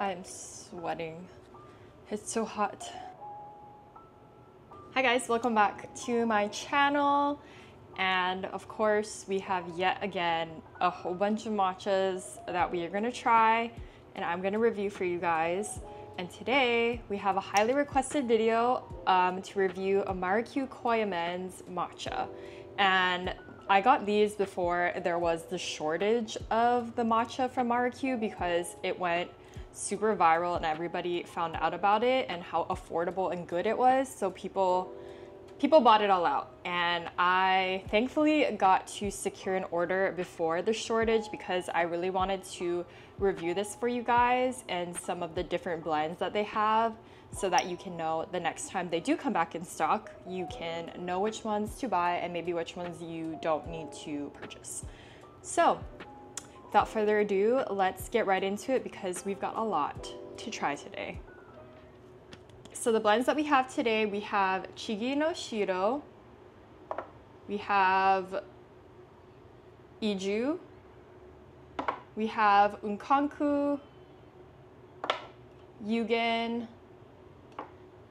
I'm sweating. It's so hot. Hi guys, welcome back to my channel. And of course, we have yet again a whole bunch of matchas that we are gonna try and I'm gonna review for you guys. And today we have a highly requested video to review a marukyu koyamen's matcha. And I got these before there was the shortage of the matcha from marukyu because it went super viral and everybody found out about it and how affordable and good it was. So people bought it all out, and I thankfully got to secure an order before the shortage because I really wanted to review this for you guys and some of the different blends that they have so that you can know the next time they do come back in stock, you can know which ones to buy and maybe which ones you don't need to purchase. So without further ado, let's get right into it because we've got a lot to try today. So the blends that we have today, we have chigi no shiro, we have eiju, we have unkaku, yugen,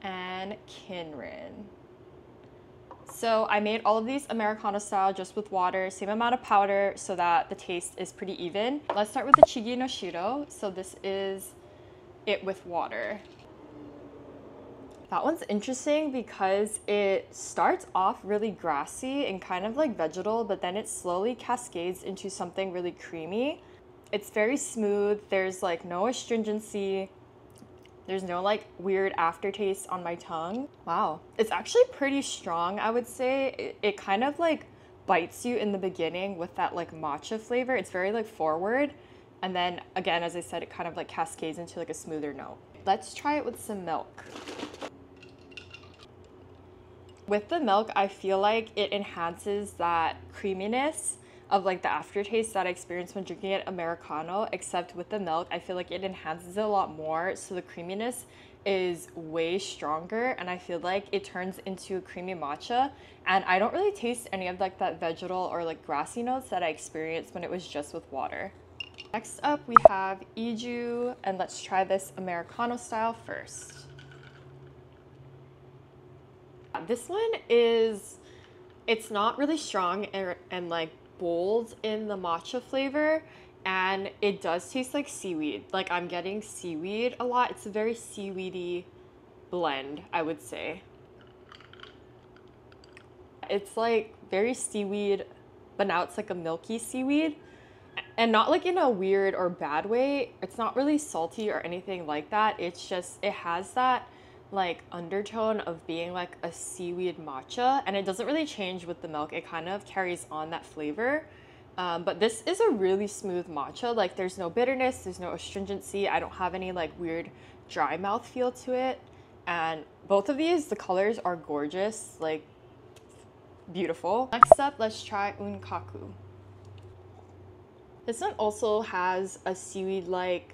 and kinrin. So I made all of these Americano style just with water, same amount of powder so that the taste is pretty even. Let's start with the chigi no shiro. So this is it with water. That one's interesting because it starts off really grassy and kind of like vegetal, but then it slowly cascades into something really creamy. It's very smooth. There's like no astringency. There's no like weird aftertaste on my tongue. Wow. It's actually pretty strong, I would say. It kind of like bites you in the beginning with that like matcha flavor. It's very like forward. And then again, as I said, it kind of like cascades into like a smoother note. Let's try it with some milk. With the milk, I feel like it enhances that creaminess of like the aftertaste that I experienced when drinking it Americano, except with the milk, I feel like it enhances it a lot more. So the creaminess is way stronger and I feel like it turns into a creamy matcha. And I don't really taste any of like that vegetal or like grassy notes that I experienced when it was just with water. Next up, we have eiju, and let's try this Americano style first. This one it's not really strong and like bold in the matcha flavor, and it does taste like seaweed. Like I'm getting seaweed a lot. It's a very seaweedy blend, I would say. It's like very seaweed, but now it's like a milky seaweed, and not like in a weird or bad way. It's not really salty or anything like that. It's just, it has that like undertone of being like a seaweed matcha, and it doesn't really change with the milk. It kind of carries on that flavor. But this is a really smooth matcha. Like there's no bitterness, there's no astringency. I don't have any like weird dry mouth feel to it. And both of these, the colors are gorgeous, like beautiful. Next up, let's try unkaku. This one also has a seaweed-like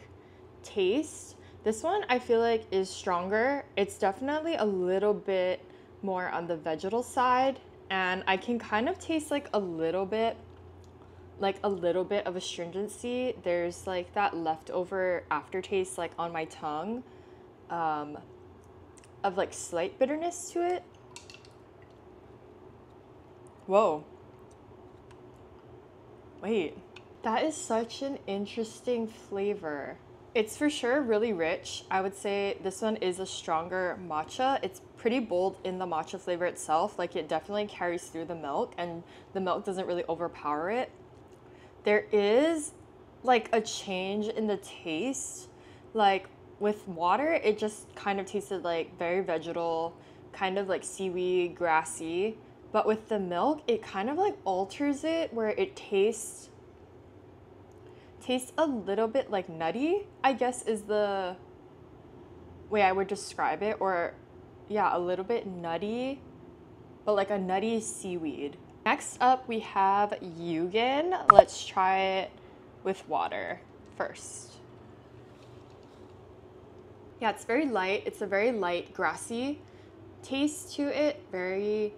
taste. This one I feel like is stronger. It's definitely a little bit more on the vegetal side, and I can kind of taste like a little bit of astringency. There's like that leftover aftertaste like on my tongue of like slight bitterness to it. Whoa. Wait, that is such an interesting flavor. It's for sure really rich. I would say this one is a stronger matcha. It's pretty bold in the matcha flavor itself. Like it definitely carries through the milk and the milk doesn't really overpower it. There is like a change in the taste. Like with water, it just kind of tasted like very vegetal, kind of like seaweed, grassy. But with the milk, it kind of like alters it where it tastes a little bit like nutty, I guess is the way I would describe it. Or yeah, a little bit nutty, but like a nutty seaweed. Next up, we have yugen. Let's try it with water first. Yeah, it's very light. It's a very light, grassy taste to it. Very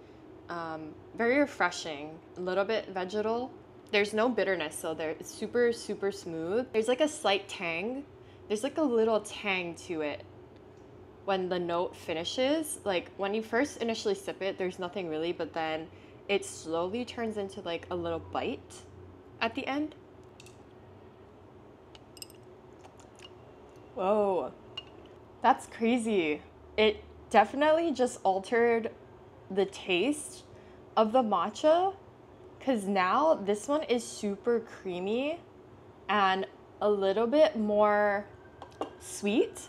refreshing. A little bit vegetal. There's no bitterness, so it's super, super smooth. There's like a slight tang there's like a little tang to it when the note finishes. Like when you first initially sip it, there's nothing really, but then it slowly turns into like a little bite at the end. Whoa, that's crazy. It definitely just altered the taste of the matcha, because now this one is super creamy and a little bit more sweet.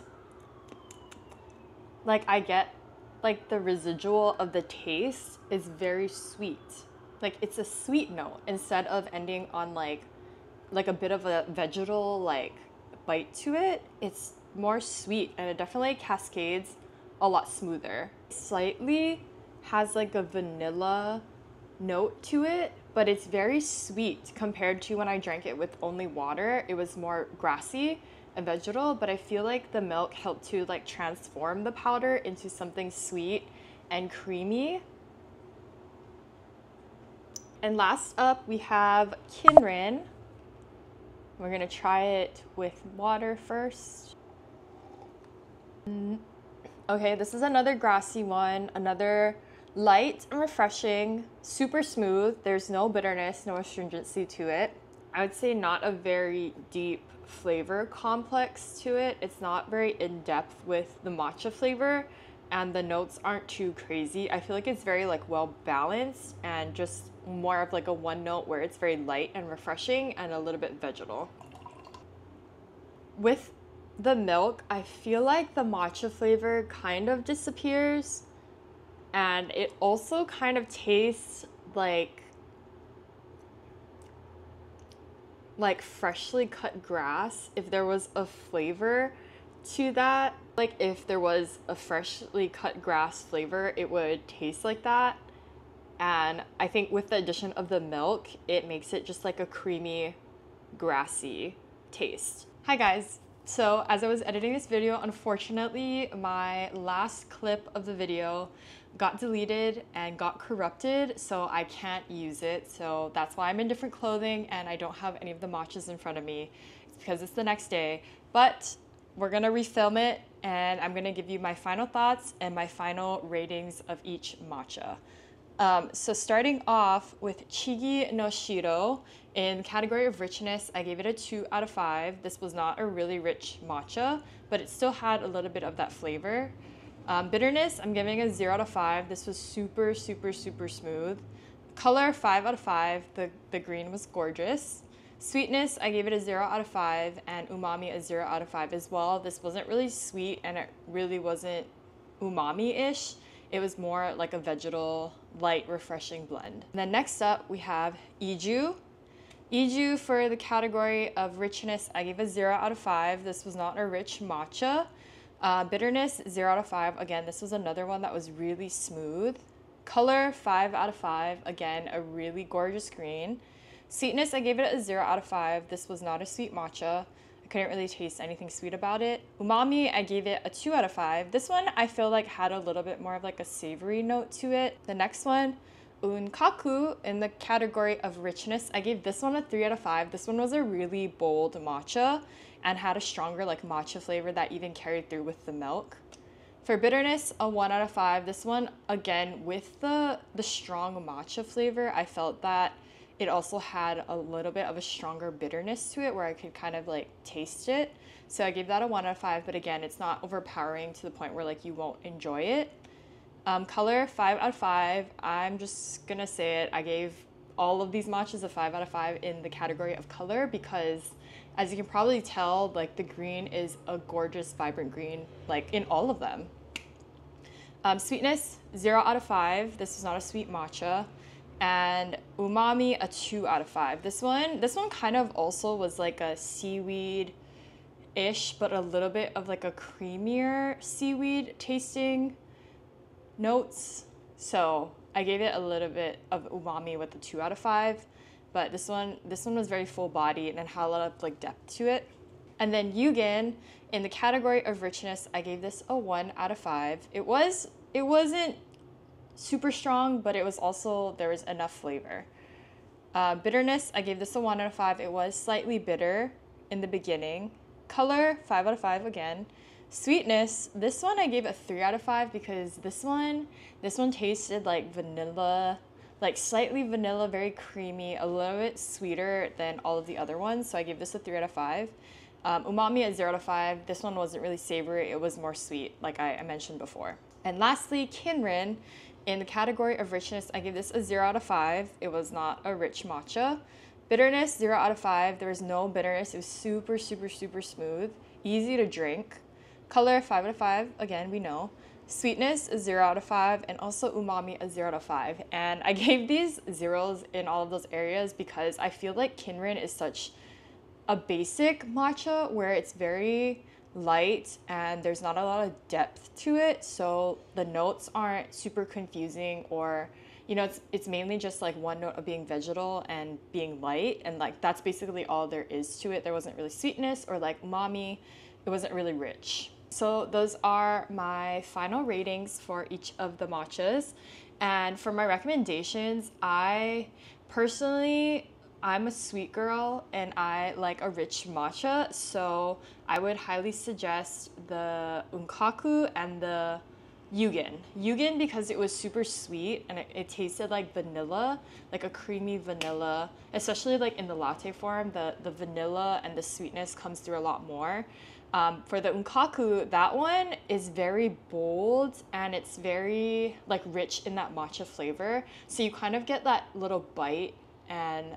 Like I get like the residual of the taste is very sweet. Like it's a sweet note instead of ending on like a bit of a vegetal like bite to it. It's more sweet and it definitely cascades a lot smoother. Slightly has like a vanilla note to it, but it's very sweet compared to when I drank it with only water. It was more grassy and vegetal, but I feel like the milk helped to like transform the powder into something sweet and creamy. And last up we have kinrin. We're gonna try it with water first. Okay, this is another grassy one, another light and refreshing, super smooth. There's no bitterness, no astringency to it. I would say not a very deep flavor complex to it. It's not very in-depth with the matcha flavor, and the notes aren't too crazy. I feel like it's very like well balanced and just more of like a one note where it's very light and refreshing and a little bit vegetal. With the milk, I feel like the matcha flavor kind of disappears, and it also kind of tastes like freshly cut grass. If there was a flavor to that, like if there was a freshly cut grass flavor, it would taste like that. And I think with the addition of the milk, it makes it just like a creamy, grassy taste. Hi guys. So as I was editing this video, unfortunately, my last clip of the video got deleted and got corrupted, so I can't use it. So that's why I'm in different clothing and I don't have any of the matchas in front of me. It's because it's the next day. But we're gonna refilm it and I'm gonna give you my final thoughts and my final ratings of each matcha. So starting off with chigi no shiro, in the category of richness, I gave it a 2 out of 5. This was not a really rich matcha, but it still had a little bit of that flavor. Bitterness, I'm giving a 0 out of 5. This was super, super, super smooth. Color, 5 out of 5. The green was gorgeous. Sweetness, I gave it a 0 out of 5, and umami a 0 out of 5 as well. This wasn't really sweet, and it really wasn't umami-ish. It was more like a vegetal, light, refreshing blend. And then next up, we have eiju. Eiju, for the category of richness, I gave a 0 out of 5. This was not a rich matcha. Bitterness, 0 out of 5. Again, this was another one that was really smooth. Color, 5 out of 5. Again, a really gorgeous green. Sweetness, I gave it a 0 out of 5. This was not a sweet matcha. I couldn't really taste anything sweet about it. Umami, I gave it a 2 out of 5. This one I feel like had a little bit more of like a savory note to it. The next one, unkaku, in the category of richness, I gave this one a 3 out of 5. This one was a really bold matcha and had a stronger like matcha flavor that even carried through with the milk. For bitterness, a 1 out of 5. This one, again, with the strong matcha flavor, I felt that it also had a little bit of a stronger bitterness to it where I could kind of like taste it. So I gave that a 1 out of 5, but again, it's not overpowering to the point where like you won't enjoy it. Color, 5 out of 5. I'm just gonna say it. I gave all of these matchas a 5 out of 5 in the category of color because, as you can probably tell, like the green is a gorgeous, vibrant green, like in all of them. Sweetness, 0 out of 5. This is not a sweet matcha. And umami, a 2 out of 5. This one kind of also was like a seaweed-ish, but a little bit of like a creamier seaweed tasting notes. So I gave it a little bit of umami with a 2 out of 5. But this one was very full-bodied and had a lot of like depth to it. And then yugen, in the category of richness, I gave this a 1 out of 5. It wasn't super strong, but it was also, there was enough flavor. Bitterness, I gave this a 1 out of 5. It was slightly bitter in the beginning, Color, 5 out of 5 again. Sweetness, this one I gave a 3 out of 5 because this one tasted like vanilla, like slightly vanilla, very creamy, a little bit sweeter than all of the other ones. So I gave this a 3 out of 5. Umami at 0 out of 5. This one wasn't really savory, it was more sweet, like I mentioned before. And lastly, kinrin. In the category of richness, I give this a 0 out of 5. It was not a rich matcha. Bitterness, 0 out of 5. There was no bitterness. It was super, super, super smooth. Easy to drink. Color, 5 out of 5. Again, we know. Sweetness, a 0 out of 5. And also umami, a 0 out of 5. And I gave these zeros in all of those areas because I feel like kinrin is such a basic matcha where it's very light and there's not a lot of depth to it, so the notes aren't super confusing, or you know, it's mainly just like one note of being vegetal and being light, and like that's basically all there is to it. There wasn't really sweetness or like umami. It wasn't really rich. So those are my final ratings for each of the matchas. And for my recommendations, I'm a sweet girl and I like a rich matcha, so I would highly suggest the unkaku and the yugen. Yugen because it was super sweet and it tasted like vanilla, like a creamy vanilla, especially like in the latte form, the vanilla and the sweetness comes through a lot more. For the unkaku, that one is very bold and it's very like rich in that matcha flavor. So you kind of get that little bite and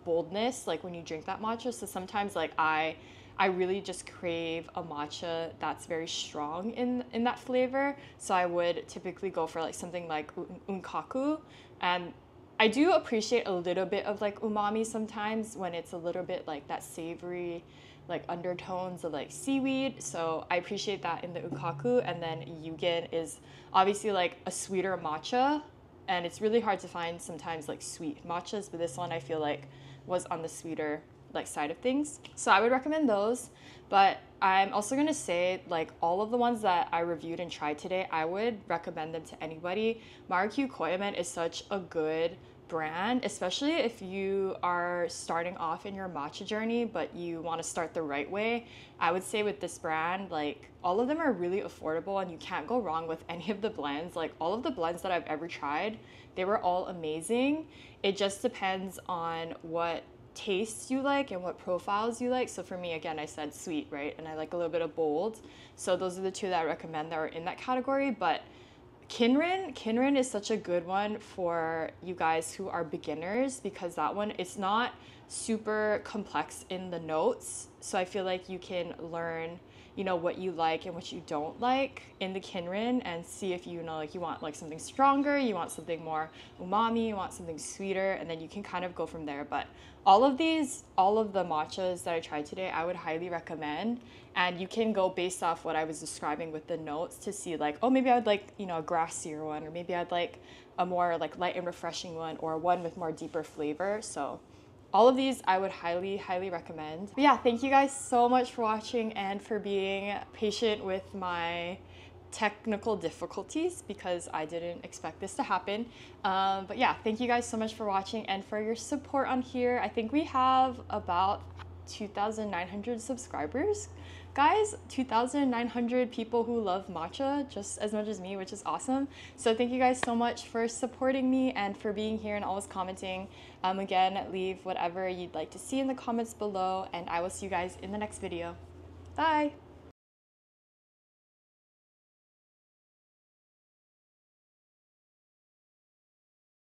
boldness like when you drink that matcha. So sometimes like I really just crave a matcha that's very strong in that flavor, so I would typically go for like something like unkaku. And I do appreciate a little bit of like umami sometimes when it's a little bit like that savory like undertones of like seaweed, so I appreciate that in the unkaku. And then yugen is obviously like a sweeter matcha, and it's really hard to find sometimes like sweet matchas, but this one I feel like was on the sweeter like side of things. So I would recommend those. But I'm also gonna say like all of the ones that I reviewed and tried today, I would recommend them to anybody. Marukyu Koyamaen is such a good brand, especially if you are starting off in your matcha journey but you want to start the right way. I would say with this brand, like all of them are really affordable and you can't go wrong with any of the blends. Like all of the blends that I've ever tried, they were all amazing. It just depends on what tastes you like and what profiles you like. So for me, again, I said sweet, right? And I like a little bit of bold. So those are the two that I recommend that are in that category. But Kinrin is such a good one for you guys who are beginners because that one, it's not super complex in the notes. So I feel like you can learn, you know, what you like and what you don't like in the Kinrin and see if you know, like you want like something stronger, you want something more umami, you want something sweeter, and then you can kind of go from there. But all of the matchas that I tried today, I would highly recommend. And you can go based off what I was describing with the notes to see like, oh, maybe I would like, you know, a grassier one, or maybe I'd like a more like light and refreshing one, or one with more deeper flavor. So all of these I would highly, highly recommend. But yeah, thank you guys so much for watching and for being patient with my technical difficulties because I didn't expect this to happen. But yeah, thank you guys so much for watching and for your support on here. I think we have about 2,900 subscribers. Guys, 2,900 people who love matcha just as much as me, which is awesome. So thank you guys so much for supporting me and for being here and always commenting. Again, leave whatever you'd like to see in the comments below, and I will see you guys in the next video. Bye!